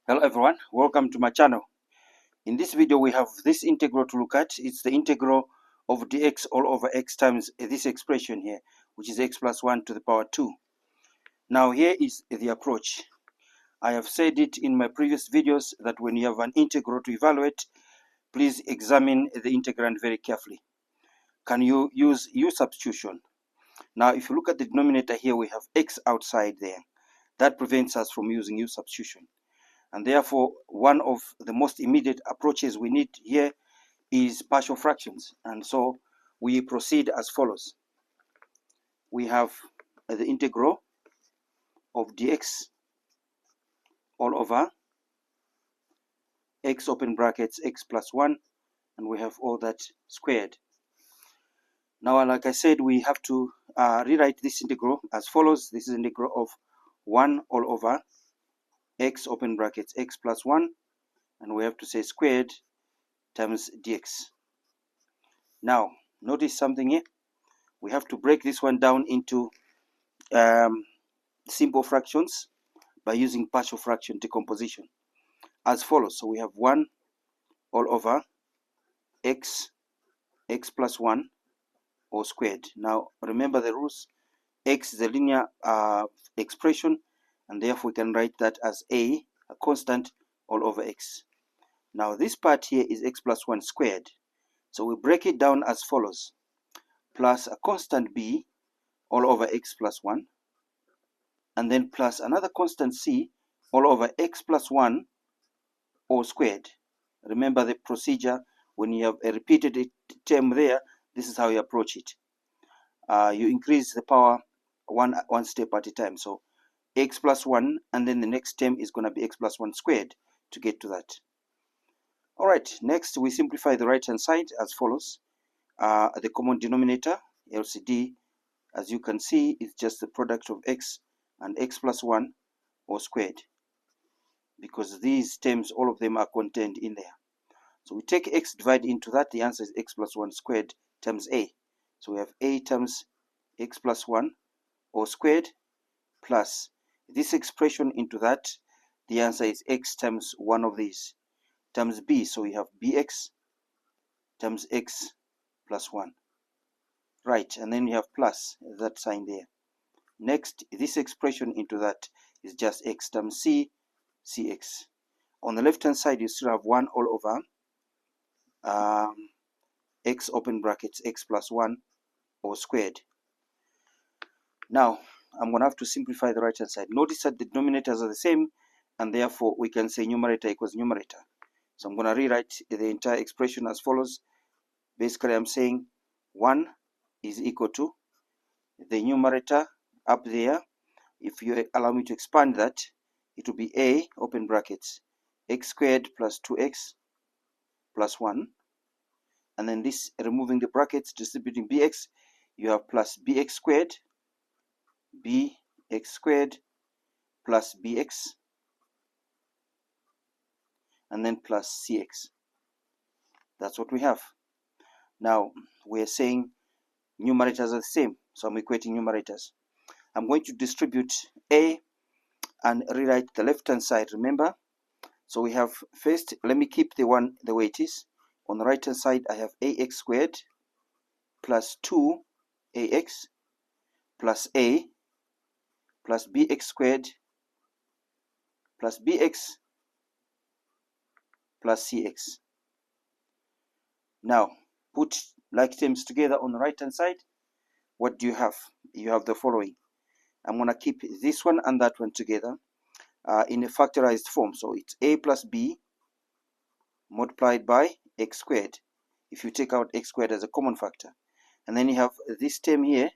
Hello everyone, welcome to my channel. In this video we have this integral to look at. It's the integral of dx all over x times this expression here, which is x plus 1 to the power 2. Now here is the approach. I have said it in my previous videos that when you have an integral to evaluate, please examine the integrand very carefully. Can you use u substitution? Now if you look at the denominator here, we have x outside there. That prevents us from using u substitution. And therefore, one of the most immediate approaches we need here is partial fractions. And so we proceed as follows. We have the integral of dx all over x open brackets x plus 1, and we have all that squared. Now, like I said, we have to rewrite this integral as follows. This is integral of 1 all over x open brackets x plus 1, and we have to say squared times dx. Now, notice something here. We have to break this one down into simple fractions by using partial fraction decomposition as follows. So we have 1 all over x plus 1 all squared. Now remember the rules. X is a linear expression, and therefore we can write that as a constant all over x. Now this part here is x plus 1 squared. So we break it down as follows. Plus a constant b all over x plus 1, and then plus another constant c all over x plus 1 all squared. Remember the procedure. When you have a repeated term there, this is how you approach it. You increase the power one step at a time. So x plus 1, and then the next term is going to be x plus 1 squared to get to that. All right, next we simplify the right hand side as follows. The common denominator, LCD, as you can see, is just the product of x and x plus 1 all squared, because these terms, all of them are contained in there. So we take x, divide into that, the answer is x plus 1 squared times a. So we have a times x plus 1 all squared plus this expression into that, the answer is x times one of these times b. So we have bx times x plus 1. Right, and then you have plus that sign there. Next, this expression into that is just x times c, cx. On the left hand side, you still have 1 all over x open brackets x plus 1 all squared. Now, I'm going to have to simplify the right hand side. Notice that the denominators are the same, and therefore we can say numerator equals numerator. So I'm going to rewrite the entire expression as follows. Basically, I'm saying 1 is equal to the numerator up there. If you allow me to expand that, it will be a open brackets x squared plus 2x plus 1. And then this, removing the brackets, distributing bx, you have plus bx squared plus bx, and then plus cx. That's what we have. Now we're saying numerators are the same, so I'm equating numerators. I'm going to distribute a and rewrite the left hand side, remember. So we have, first, let me keep the one the way it is. On the right hand side, I have ax squared plus 2ax plus a plus bx squared plus bx plus cx. Now, put like terms together on the right hand side. What do you have? You have the following. I'm going to keep this one and that one together in a factorized form. So it's a plus b multiplied by x squared, if you take out x squared as a common factor. And then you have this term here,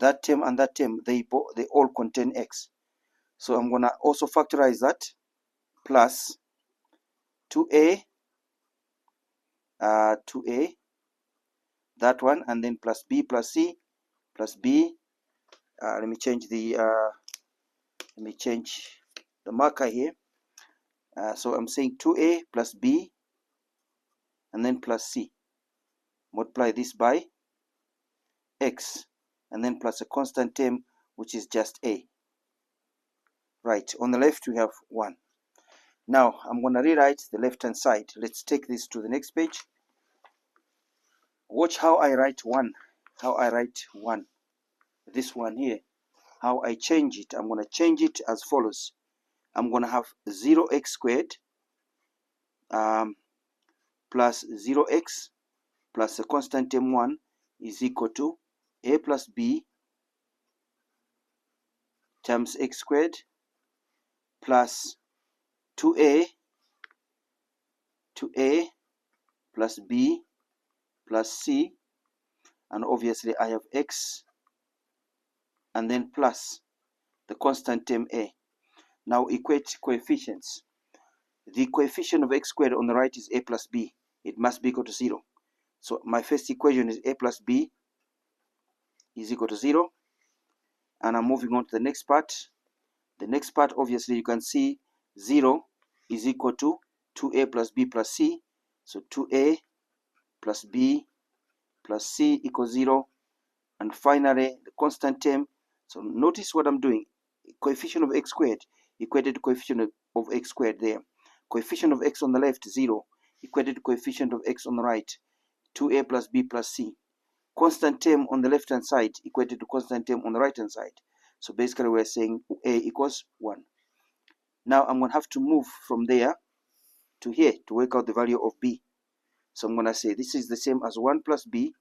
that term and that term, they all contain x. So I'm going to also factorize that, plus 2a, that one, and then plus b plus c plus b. Let me change the marker here. So I'm saying 2a plus b and then plus c. Multiply this by x, and then plus a constant term which is just a. Right, on the left we have 1. Now I'm going to rewrite the left hand side. Let's take this to the next page. Watch how I write 1. How I write 1. This one here. How I change it. I'm going to change it as follows. I'm going to have 0x squared plus 0x plus the constant term 1 is equal to a plus b times x squared plus 2a plus b plus c, and obviously I have x and then plus the constant term a. Now equate coefficients. The coefficient of x squared on the right is a plus b. It must be equal to 0. So my first equation is a plus b is equal to 0. And I'm moving on to the next part. The next part, obviously, you can see 0 is equal to 2a plus b plus c. So 2a plus b plus c equals 0. And finally, the constant term. So notice what I'm doing. Coefficient of x squared equated to coefficient of x squared there. Coefficient of x on the left, 0, equated to coefficient of x on the right, 2a plus b plus c. Constant term on the left hand side equated to constant term on the right hand side. So basically we're saying a equals 1. Now I'm going to have to move from there to here to work out the value of b. So I'm going to say this is the same as 1 plus b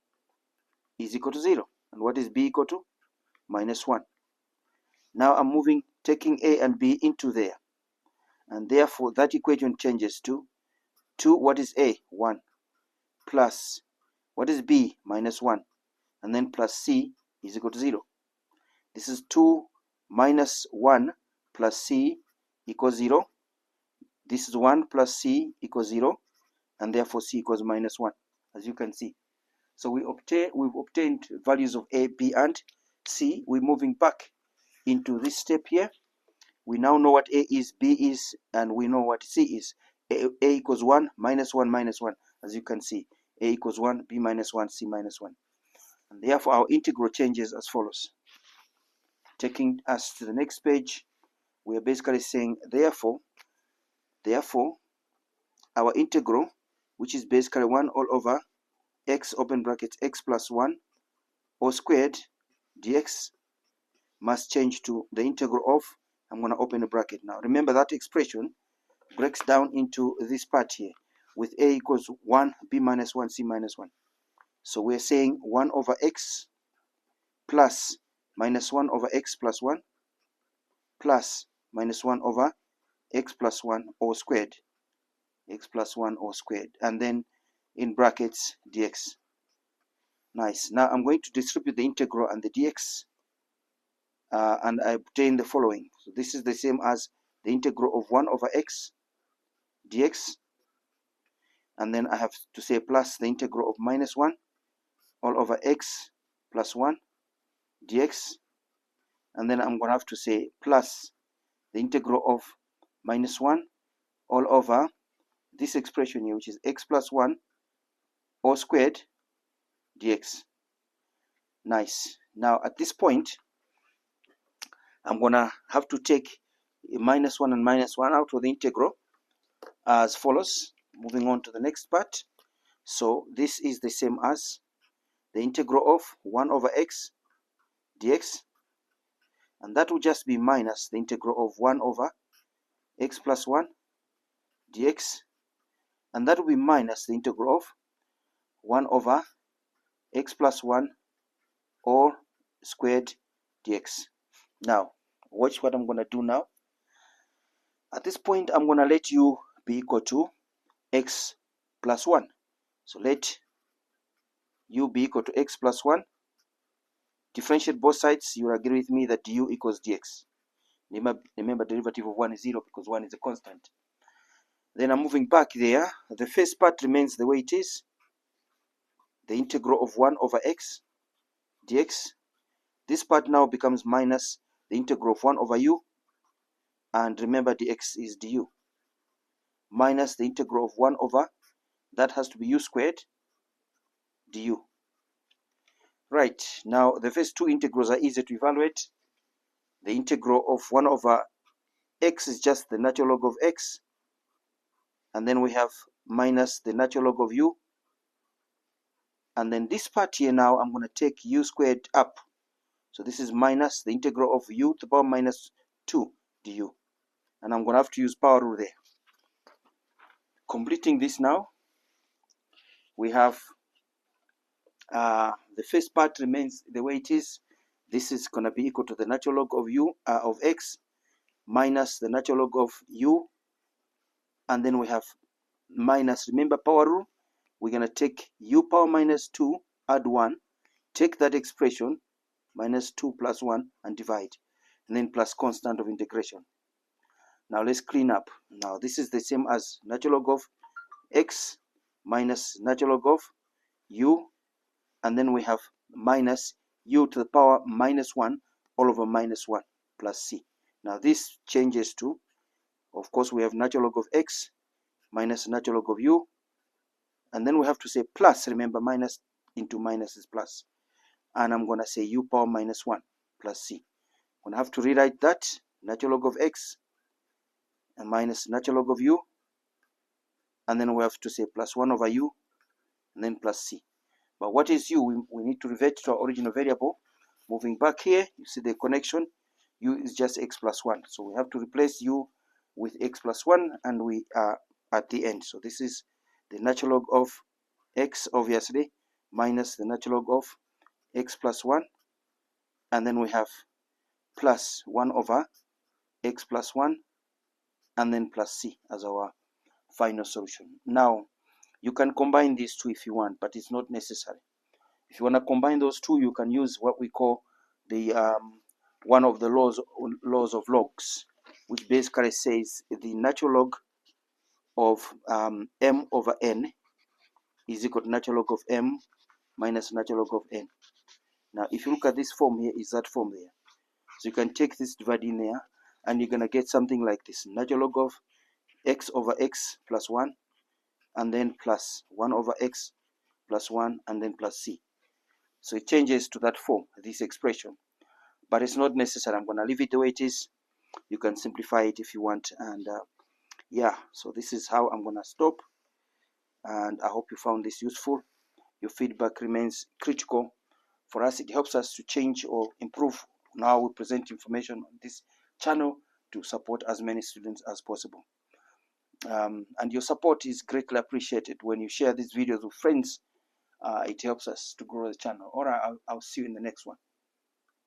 is equal to 0. And what is b equal to? Minus 1. Now I'm moving, taking a and b into there. And therefore that equation changes to 2, what is a? 1. Plus, what is b? Minus 1. And then plus c is equal to 0. This is 2 minus 1 plus c equals 0. This is 1 plus c equals 0. And therefore c equals minus 1, as you can see. So we've obtained values of a, b, and c. We're moving back into this step here. We now know what a is, b is, and we know what c is. A equals 1, minus 1, minus 1. As you can see, a equals 1, b minus 1, c minus 1. And therefore our integral changes as follows. Taking us to the next page, we are basically saying therefore our integral, which is basically 1 all over x open bracket x plus 1 all squared dx, must change to the integral of, I'm going to open a bracket now. Remember that expression breaks down into this part here with a equals 1, b minus 1, c minus 1. So we're saying 1 over x plus minus 1 over x plus 1 plus minus 1 over x plus 1 all squared, x plus 1 all squared, and then in brackets dx. Nice. Now I'm going to distribute the integral and the dx, and I obtain the following. So this is the same as the integral of 1 over x dx, and then I have to say plus the integral of minus 1 all over x plus 1 dx, and then I'm going to have to say plus the integral of minus 1 all over this expression here, which is x plus 1 all squared dx. Nice. Now at this point, I'm going to have to take minus 1 and minus 1 out of the integral as follows. Moving on to the next part. So this is the same as the integral of 1 over x dx, and that will just be minus the integral of 1 over x plus 1 dx, and that will be minus the integral of 1 over x plus 1 all squared dx. Now watch what I'm going to do now. At this point, I'm going to let u be equal to x plus 1. So let u be equal to x plus 1. Differentiate both sides. You will agree with me that du equals dx. Remember, derivative of 1 is 0 because 1 is a constant. Then I'm moving back there. The first part remains the way it is. The integral of 1 over x dx. This part now becomes minus the integral of 1 over u. And remember, dx is du. Minus the integral of 1 over, that has to be u squared du. Right, now the first two integrals are easy to evaluate. The integral of 1 over x is just the natural log of x, and then we have minus the natural log of u, and then this part here now I'm going to take u squared up. So this is minus the integral of u to the power minus 2 du, and I'm going to have to use power rule there. Completing this now, we have the first part remains the way it is. This is going to be equal to the natural log of u of x minus the natural log of u, and then we have minus, remember power rule, we're going to take u power minus 2, add 1, take that expression, minus 2 plus 1, and divide, and then plus constant of integration. Now let's clean up. Now this is the same as natural log of x minus natural log of u, and then we have minus u to the power minus 1 all over minus 1 plus c. Now this changes to, of course, we have natural log of x minus natural log of u, and then we have to say plus, remember minus into minus is plus, and I'm going to say u power minus 1 plus c. I'm going to have to rewrite that, natural log of x and minus natural log of u, and then we have to say plus 1 over u, and then plus c. But what is u? We need to revert to our original variable. Moving back here, you see the connection, u is just x plus 1. So we have to replace u with x plus 1, and we are at the end. So this is the natural log of x, obviously, minus the natural log of x plus 1, and then we have plus 1 over x plus 1, and then plus c as our final solution. Now, you can combine these two if you want, but it's not necessary. If you want to combine those two, you can use what we call the one of the laws of logs, which basically says the natural log of m over n is equal to natural log of m minus natural log of n. Now, if you look at this form here, is that form there. So you can take this, divide in there, and you're going to get something like this. Natural log of x over x plus 1, and then plus 1 over x plus 1, and then plus c. So it changes to that form, this expression. But it's not necessary. I'm going to leave it the way it is. You can simplify it if you want. And yeah, so this is how I'm going to stop. And I hope you found this useful. Your feedback remains critical. For us, it helps us to change or improve on how we present information on this channel to support as many students as possible. And your support is greatly appreciated. When you share these videos with friends, it helps us to grow the channel. All right, I'll see you in the next one.